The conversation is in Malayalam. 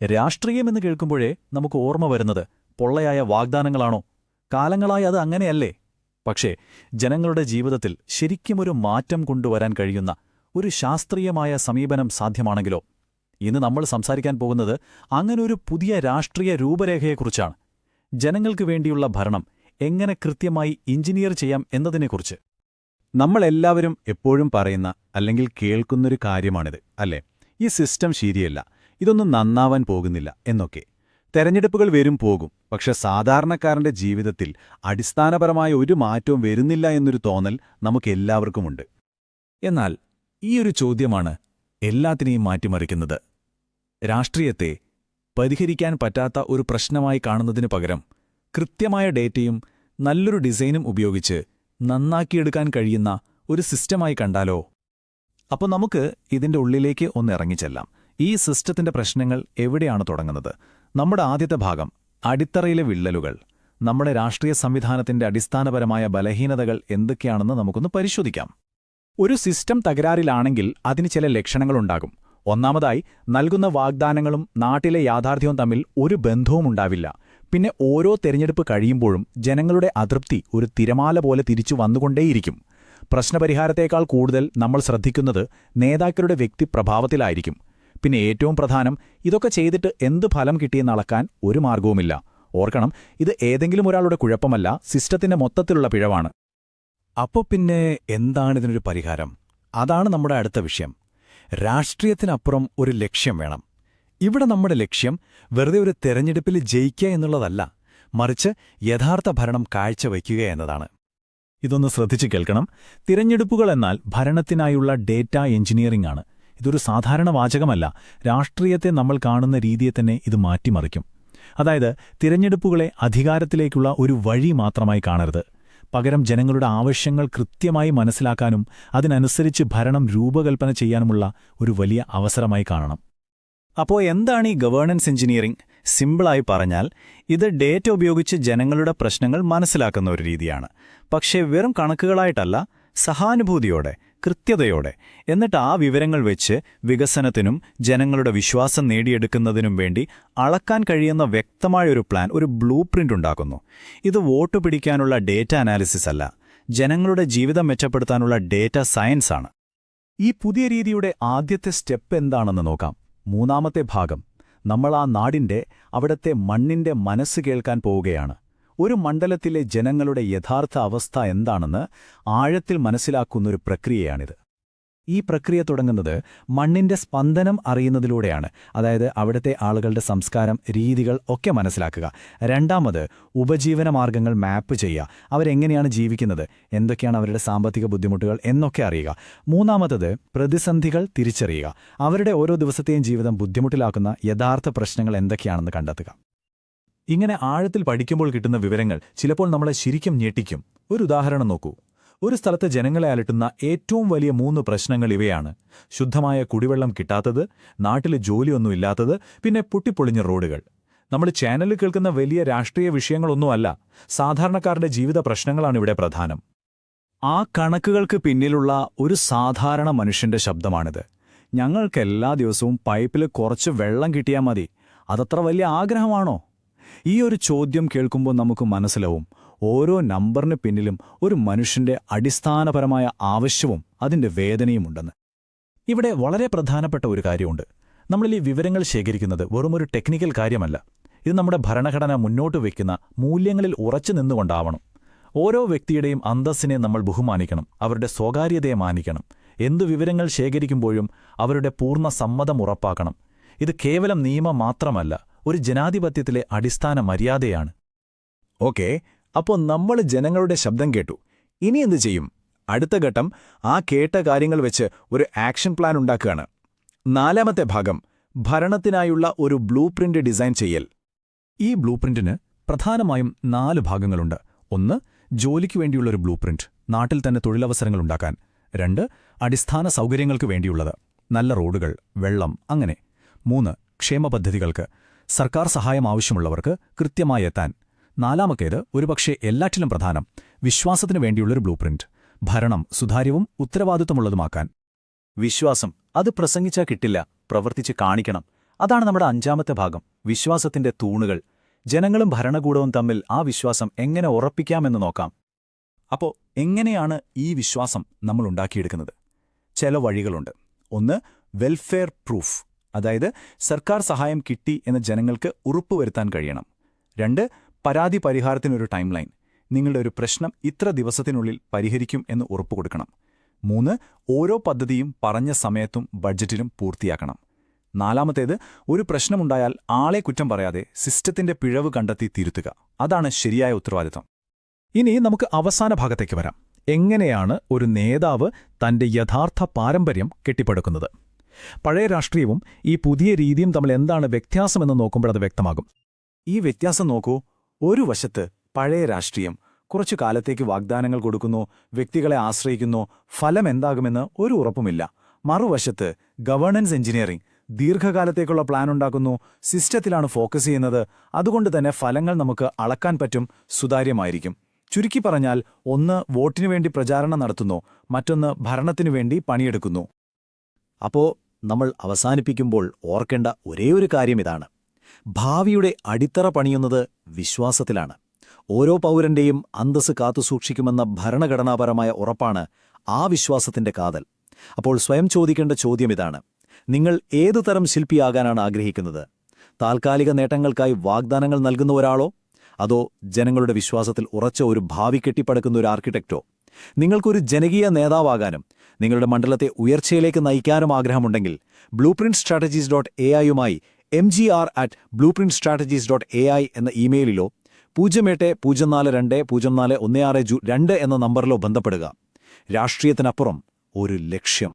രാഷ്ട്രീയമെന്ന് കേൾക്കുമ്പോഴേ നമുക്ക് ഓർമ്മ വരുന്നത് പൊള്ളയായ വാഗ്ദാനങ്ങളാണോ? കാലങ്ങളായി അത് അങ്ങനെയല്ലേ? പക്ഷേ ജനങ്ങളുടെ ജീവിതത്തിൽ ശരിക്കുമൊരു മാറ്റം കൊണ്ടുവരാൻ കഴിയുന്ന ഒരു ശാസ്ത്രീയമായ സമീപനം സാധ്യമാണെങ്കിലോ? ഇന്ന് നമ്മൾ സംസാരിക്കാൻ പോകുന്നത് അങ്ങനൊരു പുതിയ രാഷ്ട്രീയ രൂപരേഖയെക്കുറിച്ചാണ്. ജനങ്ങൾക്ക് വേണ്ടിയുള്ള ഭരണം എങ്ങനെ കൃത്യമായി എഞ്ചിനീയർ ചെയ്യാം എന്നതിനെക്കുറിച്ച്. നമ്മളെല്ലാവരും എപ്പോഴും പറയുന്ന അല്ലെങ്കിൽ കേൾക്കുന്നൊരു കാര്യമാണിത്, അല്ലേ? ഈ സിസ്റ്റം ശരിയല്ല, ഇതൊന്നും നന്നാവാൻ പോകുന്നില്ല എന്നൊക്കെ. തെരഞ്ഞെടുപ്പുകൾ വരും പോകും, പക്ഷെ സാധാരണക്കാരന്റെ ജീവിതത്തിൽ അടിസ്ഥാനപരമായ ഒരു മാറ്റവും വരുന്നില്ല എന്നൊരു തോന്നൽ നമുക്കെല്ലാവർക്കുമുണ്ട്. എന്നാൽ ഈയൊരു ചോദ്യമാണ് എല്ലാത്തിനെയും മാറ്റിമറിക്കുന്നത്. രാഷ്ട്രീയത്തെ പരിഹരിക്കാൻ പറ്റാത്ത ഒരു പ്രശ്നമായി കാണുന്നതിനു പകരം കൃത്യമായ ഡേറ്റയും നല്ലൊരു ഡിസൈനും ഉപയോഗിച്ച് നന്നാക്കിയെടുക്കാൻ കഴിയുന്ന ഒരു സിസ്റ്റമായി കണ്ടാലോ? അപ്പോൾ നമുക്ക് ഇതിന്റെ ഉള്ളിലേക്ക് ഒന്ന് ഇറങ്ങിച്ചെല്ലാം. ഈ സിസ്റ്റത്തിന്റെ പ്രശ്നങ്ങൾ എവിടെയാണ് തുടങ്ങുന്നത്? നമ്മുടെ ആദ്യത്തെ ഭാഗം, അടിത്തറയിലെ വിള്ളലുകൾ. നമ്മുടെ രാഷ്ട്രീയ സംവിധാനത്തിന്റെ അടിസ്ഥാനപരമായ ബലഹീനതകൾ എന്തൊക്കെയാണെന്ന് നമുക്കൊന്ന് പരിശോധിക്കാം. ഒരു സിസ്റ്റം തകരാറിലാണെങ്കിൽ അതിന് ചില ലക്ഷണങ്ങളുണ്ടാകും. ഒന്നാമതായി, നൽകുന്ന വാഗ്ദാനങ്ങളും നാട്ടിലെ യാഥാർത്ഥ്യവും തമ്മിൽ ഒരു ബന്ധവുമുണ്ടാവില്ല. പിന്നെ ഓരോ തെരഞ്ഞെടുപ്പ് കഴിയുമ്പോഴും ജനങ്ങളുടെ അതൃപ്തി ഒരു തിരമാല പോലെ തിരിച്ചു വന്നുകൊണ്ടേയിരിക്കും. പ്രശ്നപരിഹാരത്തേക്കാൾ കൂടുതൽ നമ്മൾ ശ്രദ്ധിക്കുന്നത് നേതാക്കളുടെ വ്യക്തിപ്രഭാവത്തിലായിരിക്കും. പിന്നെ ഏറ്റവും പ്രധാനം, ഇതൊക്കെ ചെയ്തിട്ട് എന്ത് ഫലം കിട്ടിയെന്ന് അളക്കാൻ ഒരു മാർഗവുമില്ല. ഓർക്കണം, ഇത് ഏതെങ്കിലും ഒരാളുടെ കുഴപ്പമല്ല, സിസ്റ്റത്തിന്റെ മൊത്തത്തിലുള്ള പിഴവാണ്. അപ്പോൾ പിന്നെ എന്താണിതിനൊരു പരിഹാരം? അതാണ് നമ്മുടെ അടുത്ത വിഷയം. രാഷ്ട്രീയത്തിനപ്പുറം ഒരു ലക്ഷ്യം വേണം. ഇവിടെ നമ്മുടെ ലക്ഷ്യം വെറുതെ ഒരു തെരഞ്ഞെടുപ്പിൽ ജയിക്കുക എന്നുള്ളതല്ല, മറിച്ച് യഥാർത്ഥ ഭരണം കാഴ്ചവയ്ക്കുക എന്നതാണ്. ഇതൊന്ന് ശ്രദ്ധിച്ചു കേൾക്കണം. തിരഞ്ഞെടുപ്പുകൾ എന്നാൽ ഭരണത്തിനായുള്ള ഡേറ്റ എഞ്ചിനീയറിംഗ് ആണ്. ഇതൊരു സാധാരണ വാചകമല്ല. രാഷ്ട്രീയത്തെ നമ്മൾ കാണുന്ന രീതിയെ തന്നെ ഇത് മാറ്റിമറിക്കും. അതായത്, തിരഞ്ഞെടുപ്പുകളെ അധികാരത്തിലേക്കുള്ള ഒരു വഴി മാത്രമായി കാണരുത്. പകരം ജനങ്ങളുടെ ആവശ്യങ്ങൾ കൃത്യമായി മനസ്സിലാക്കാനും അതിനനുസരിച്ച് ഭരണം രൂപകൽപ്പന ചെയ്യാനുമുള്ള ഒരു വലിയ അവസരമായി കാണണം. അപ്പോൾ എന്താണ് ഈ ഗവേണൻസ് എഞ്ചിനീയറിംഗ്? സിമ്പിളായി പറഞ്ഞാൽ, ഇത് ഡേറ്റ ഉപയോഗിച്ച് ജനങ്ങളുടെ പ്രശ്നങ്ങൾ മനസ്സിലാക്കുന്ന ഒരു രീതിയാണ്. പക്ഷേ വെറും കണക്കുകളായിട്ടല്ല, സഹാനുഭൂതിയോടെ, കൃത്യതയോടെ. എന്നിട്ട് ആ വിവരങ്ങൾ വെച്ച് വികസനത്തിനും ജനങ്ങളുടെ വിശ്വാസം നേടിയെടുക്കുന്നതിനും വേണ്ടി അളക്കാൻ കഴിയുന്ന വ്യക്തമായൊരു പ്ലാൻ, ഒരു ബ്ലൂ പ്രിന്റ് ഉണ്ടാക്കുന്നു. ഇത് വോട്ട് പിടിക്കാനുള്ള ഡേറ്റ അനാലിസിസ് അല്ല, ജനങ്ങളുടെ ജീവിതം മെച്ചപ്പെടുത്താനുള്ള ഡേറ്റ സയൻസ് ആണ്. ഈ പുതിയ രീതിയുടെ ആദ്യത്തെ സ്റ്റെപ്പ് എന്താണെന്ന് നോക്കാം. മൂന്നാമത്തെ ഭാഗം. നമ്മൾ ആ നാടിന്റെ, അവിടത്തെ മണ്ണിന്റെ മനസ്സ് കേൾക്കാൻ പോവുകയാണ്. ഒരു മണ്ഡലത്തിലെ ജനങ്ങളുടെ യഥാർത്ഥ അവസ്ഥ എന്താണെന്ന് ആഴത്തിൽ മനസ്സിലാക്കുന്നൊരു പ്രക്രിയയാണിത്. ഈ പ്രക്രിയ തുടങ്ങുന്നത് മണ്ണിന്റെ സ്പന്ദനം അറിയുന്നതിലൂടെയാണ്. അതായത്, അവിടുത്തെ ആളുകളുടെ സംസ്കാരം, രീതികൾ ഒക്കെ മനസ്സിലാക്കുക. രണ്ടാമത്, ഉപജീവനമാർഗങ്ങൾ മാപ്പ് ചെയ്യുക. അവരെങ്ങനെയാണ് ജീവിക്കുന്നത്, എന്തൊക്കെയാണ് അവരുടെ സാമ്പത്തിക ബുദ്ധിമുട്ടുകൾ എന്നൊക്കെ അറിയുക. മൂന്നാമത്തത്, പ്രതിസന്ധികൾ തിരിച്ചറിയുക. അവരുടെ ഓരോ ദിവസത്തെയും ജീവിതം ബുദ്ധിമുട്ടിലാക്കുന്ന യഥാർത്ഥ പ്രശ്നങ്ങൾ എന്തൊക്കെയാണെന്ന് കണ്ടെത്തുക. ഇങ്ങനെ ആഴത്തിൽ പഠിക്കുമ്പോൾ കിട്ടുന്ന വിവരങ്ങൾ ചിലപ്പോൾ നമ്മളെ ശരിക്കും ഞെട്ടിക്കും. ഒരു ഉദാഹരണം നോക്കൂ. ഒരു സ്ഥലത്ത് ജനങ്ങളെ അലട്ടുന്ന ഏറ്റവും വലിയ 3 പ്രശ്നങ്ങൾ ഇവയാണ്: ശുദ്ധമായ കുടിവെള്ളം കിട്ടാത്തത്, നാട്ടിൽ ജോലിയൊന്നുമില്ലാത്തത്, പിന്നെ പൊട്ടിപ്പൊളിഞ്ഞ റോഡുകൾ. നമ്മൾ ചാനലിൽ കേൾക്കുന്ന വലിയ രാഷ്ട്രീയ വിഷയങ്ങളൊന്നുമല്ല, സാധാരണക്കാരുടെ ജീവിത പ്രശ്നങ്ങളാണ് ഇവിടെ പ്രധാനം. ആ കണക്കുകൾക്ക് പിന്നിലുള്ള ഒരു സാധാരണ മനുഷ്യന്റെ ശബ്ദമാണിത്. ഞങ്ങൾക്കെല്ലാ ദിവസവും പൈപ്പിൽ കുറച്ച് വെള്ളം കിട്ടിയാൽ മതി. അതത്ര വലിയ ആഗ്രഹമാണോ? ഈ ഒരു ചോദ്യം കേൾക്കുമ്പോൾ നമുക്ക് മനസ്സിലാവും, ഓരോ നമ്പറിന് പിന്നിലും ഒരു മനുഷ്യന്റെ അടിസ്ഥാനപരമായ ആവശ്യവും അതിന്റെ വേദനയുമുണ്ടെന്ന്. ഇവിടെ വളരെ പ്രധാനപ്പെട്ട ഒരു കാര്യമുണ്ട്. നമ്മളിൽ ഈ വിവരങ്ങൾ ശേഖരിക്കുന്നത് വെറുമൊരു ടെക്നിക്കൽ കാര്യമല്ല. ഇത് നമ്മുടെ ഭരണഘടന മുന്നോട്ട് വയ്ക്കുന്ന മൂല്യങ്ങളിൽ ഉറച്ചു നിന്നുകൊണ്ടാവണം. ഓരോ വ്യക്തിയുടെയും അന്തസ്സിനെ നമ്മൾ ബഹുമാനിക്കണം, അവരുടെ സ്വകാര്യതയെ മാനിക്കണം. എന്തു വിവരങ്ങൾ ശേഖരിക്കുമ്പോഴും അവരുടെ പൂർണ്ണ സമ്മതം ഉറപ്പാക്കണം. ഇത് കേവലം നിയമം മാത്രമല്ല, ഒരു ജനാധിപത്യത്തിലെ അടിസ്ഥാന മര്യാദയാണ്. ഓക്കേ, അപ്പോൾ നമ്മൾ ജനങ്ങളുടെ ശബ്ദം കേട്ടു. ഇനി എന്തു ചെയ്യും? അടുത്ത ഘട്ടം, ആ കേട്ട കാര്യങ്ങൾ വെച്ച് ഒരു ആക്ഷൻ പ്ലാൻ ഉണ്ടാക്കുകയാണ്. നാലാമത്തെ ഭാഗം, ഭരണത്തിനായുള്ള ഒരു ബ്ലൂ പ്രിന്റ് ഡിസൈൻ ചെയ്യൽ. ഈ ബ്ലൂ പ്രിന്റിന് പ്രധാനമായും 4 ഭാഗങ്ങളുണ്ട്. 1, ജോലിക്കു വേണ്ടിയുള്ളൊരു ബ്ലൂ പ്രിന്റ്, നാട്ടിൽ തന്നെ തൊഴിലവസരങ്ങൾ ഉണ്ടാക്കാൻ. 2, അടിസ്ഥാന സൗകര്യങ്ങൾക്ക് വേണ്ടിയുള്ളത്, നല്ല റോഡുകൾ, വെള്ളം, അങ്ങനെ. 3, ക്ഷേമ പദ്ധതികൾക്ക്, സർക്കാർ സഹായം ആവശ്യമുള്ളവർക്ക് കൃത്യമായി എത്താൻ. 4, ഒരുപക്ഷെ എല്ലാറ്റിലും പ്രധാനം, വിശ്വാസത്തിനു വേണ്ടിയുള്ളൊരു ബ്ലൂ പ്രിന്റ്, ഭരണം സുതാര്യവും ഉത്തരവാദിത്വമുള്ളതുമാക്കാൻ. വിശ്വാസം, അത് പ്രസംഗിച്ചാൽ കിട്ടില്ല, പ്രവർത്തിച്ച് കാണിക്കണം. അതാണ് നമ്മുടെ 5ാമത്തെ ഭാഗം, വിശ്വാസത്തിന്റെ തൂണുകൾ. ജനങ്ങളും ഭരണകൂടവും തമ്മിൽ ആ വിശ്വാസം എങ്ങനെ ഉറപ്പിക്കാമെന്ന് നോക്കാം. അപ്പോൾ എങ്ങനെയാണ് ഈ വിശ്വാസം നമ്മൾ ഉണ്ടാക്കിയെടുക്കുന്നത്? ചില വഴികളുണ്ട്. ഒന്ന്, വെൽഫെയർ പ്രൂഫ്, അതായത് സർക്കാർ സഹായം കിട്ടി എന്ന് ജനങ്ങൾക്ക് ഉറപ്പുവരുത്താൻ കഴിയണം. 2, പരാതി പരിഹാരത്തിനൊരു ടൈം ലൈൻ, നിങ്ങളുടെ ഒരു പ്രശ്നം ഇത്ര ദിവസത്തിനുള്ളിൽ പരിഹരിക്കും എന്ന് ഉറപ്പുകൊടുക്കണം. 3, ഓരോ പദ്ധതിയും പറഞ്ഞ സമയത്തും ബഡ്ജറ്റിലും പൂർത്തിയാക്കണം. 4, ഒരു പ്രശ്നമുണ്ടായാൽ ആളെ കുറ്റം പറയാതെ സിസ്റ്റത്തിന്റെ പിഴവ് കണ്ടെത്തി തിരുത്തുക. അതാണ് ശരിയായ ഉത്തരവാദിത്തം. ഇനി നമുക്ക് അവസാന ഭാഗത്തേക്ക് വരാം. എങ്ങനെയാണ് ഒരു നേതാവ് തന്റെ യഥാർത്ഥ പാരമ്പര്യം കെട്ടിപ്പടുക്കുന്നത്? പഴയ രാഷ്ട്രീയവും ഈ പുതിയ രീതിയും തമ്മിൽ എന്താണ് വ്യത്യാസമെന്ന് നോക്കുമ്പോഴത് വ്യക്തമാകും. ഈ വ്യത്യാസം നോക്കൂ. ഒരു വശത്ത് പഴയ രാഷ്ട്രീയം കുറച്ചു കാലത്തേക്ക് വാഗ്ദാനങ്ങൾ കൊടുക്കുന്നു, വ്യക്തികളെ ആശ്രയിക്കുന്നു, ഫലം എന്താകുമെന്ന് ഒരു ഉറപ്പുമില്ല. മറുവശത്ത് ഗവേണൻസ് എഞ്ചിനീയറിംഗ് ദീർഘകാലത്തേക്കുള്ള പ്ലാൻ ഉണ്ടാക്കുന്നു, സിസ്റ്റത്തിലാണ് ഫോക്കസ് ചെയ്യുന്നത്. അതുകൊണ്ട് തന്നെ ഫലങ്ങൾ നമുക്ക് അളക്കാൻ പറ്റും, സുതാര്യമായിരിക്കും. ചുരുക്കി പറഞ്ഞാൽ, ഒന്ന് വോട്ടിനു വേണ്ടി പ്രചാരണം നടത്തുന്നു, മറ്റൊന്ന് ഭരണത്തിനു വേണ്ടി പണിയെടുക്കുന്നു. അപ്പോൾ നമ്മൾ അവസാനിപ്പിക്കുമ്പോൾ ഓർക്കേണ്ട ഒരേയൊരു കാര്യം ഇതാണ്: ഭാവിയുടെ അടിത്തറ പണിയുന്നത് വിശ്വാസത്തിലാണ്. ഓരോ പൗരന്റെയും അന്തസ്സ് കാത്തുസൂക്ഷിക്കുമെന്ന ഭരണഘടനാപരമായ ഉറപ്പാണ് ആ വിശ്വാസത്തിന്റെ കാതൽ. അപ്പോൾ സ്വയം ചോദിക്കേണ്ട ചോദ്യം ഇതാണ്: നിങ്ങൾ ഏതു തരം ശില്പിയാകാനാണ് ആഗ്രഹിക്കുന്നത്? താൽക്കാലിക നേട്ടങ്ങൾക്കായി വാഗ്ദാനങ്ങൾ നൽകുന്ന ഒരാളോ, അതോ ജനങ്ങളുടെ വിശ്വാസത്തിൽ ഉറച്ച ഒരു ഭാവി കെട്ടിപ്പടുക്കുന്ന ഒരു ആർക്കിടെക്റ്റോ? നിങ്ങൾക്കൊരു ജനകീയ നേതാവാകാനും നിങ്ങളുടെ മണ്ഡലത്തെ ഉയർച്ചയിലേക്ക് നയിക്കാനും ആഗ്രഹമുണ്ടെങ്കിൽ blueprintstrategies.ai mgr@blueprintstrategies.ai എന്ന ഇമെയിലിലോ 0804204162 എന്ന നമ്പറിലോ ബന്ധപ്പെടുക. രാഷ്ട്രീയത്തിനപ്പുറം ഒരു ലക്ഷ്യം.